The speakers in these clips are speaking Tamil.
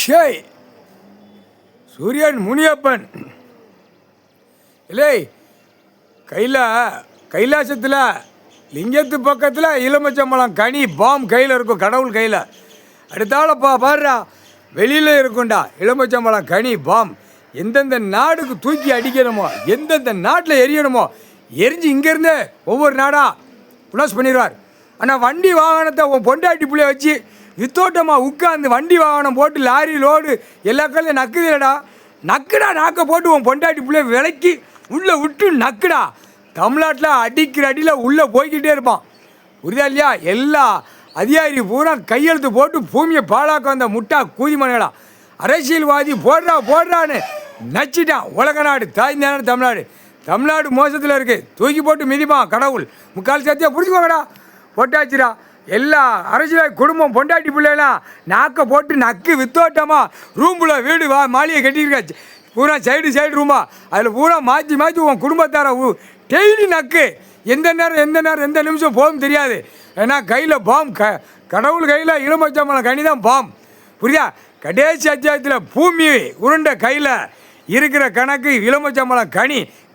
ஷேய் சூரியன் முனியப்பன் இல்லை கைலாசத்தில் லிங்கத்து பக்கத்தில் எலுமிச்சம்பழம் கனி பாம் கையில் இருக்கும், கடவுள் கையில். அடுத்தால பாடுறா வெளியில் இருக்கும்டா எலுமிச்சம்பழம் கனி பாம். எந்தெந்த நாடுக்கு தூக்கி அடிக்கணுமோ, எந்தெந்த நாட்டில் எரியணுமோ எரிஞ்சு இங்கேருந்தே ஒவ்வொரு நாடாக ப்ளஸ் பண்ணிடுவார். ஆனால் வண்டி வாகனத்தை உன் பொண்டாட்டி பிள்ளைய வச்சு வித்தோட்டமாக உட்காந்து வண்டி வாகனம் போட்டு லாரி லோடு எல்லா காலையும் நக்குதுலடா. நக்குடா, நாக்க போட்டு உன் பொண்டாட்டி பிள்ளைய விலைக்கு உள்ளே விட்டு நக்குடா. தமிழ்நாட்டில் அடிக்கிற அடியில் உள்ளே போய்கிட்டே இருப்பான், புரியுதா இல்லையா? எல்லா அதிகாரி பூரா கையெழுத்து போட்டு பூமியை பாழாக்க வந்த முட்டா கூதிமனைகளா அரசியல்வாதி போடுறான்னு நச்சிட்டான். உலக நாடு தாய் நாடு தமிழ்நாடு. தமிழ்நாடு மோசத்தில் இருக்குது, தூக்கி போட்டு மிதிப்பான் கடவுள். முக்கால் சத்தியாக பிடிச்சிக்கோங்கடா, போட்டாச்சுடா. எல்லா அரசியல் குடும்பம் பொண்டாட்டி பிள்ளைலாம் நாக்க போட்டு நக்கு வித்தோட்டமாக ரூம்பில் வீடு மாளிகை கட்டியிருக்காச்சு, பூரா சைடு ரூமா. அதில் பூரா மாற்றி உன் குடும்பத்தார டெய்லி நக்கு. எந்த நேரம் எந்த நிமிஷம் போகும் தெரியாது. ஏன்னா கையில் பாம், கடவுள் கையில் எலுமிச்சம்பழம் கனி தான் பாம், புரியுதா? கடைசி அத்தியாயத்தில் பூமி உருண்டை கையில் இருக்கிற கணக்கு எலுமிச்சம்பழம்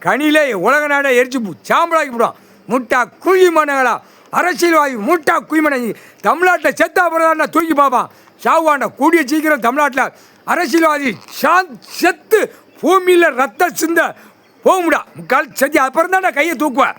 கனியிலே உலக நாடை எரிச்சு சாம்பலாக்கி விடும். முட்டா குழிமனைகளா அரசியல்வாதி, முட்டா குழிமனை. தமிழ்நாட்டில் செத்தா பிறகு தூக்கி பார்ப்பான், சாவாண்ட கூடிய சீக்கிரம் தமிழ்நாட்டில் அரசியல்வாதி செத்து பூமியில் ரத்த சிந்த போகும்டா. முக்கால் செஞ்சு அப்புறம் தான் கையை தூக்குவேன்.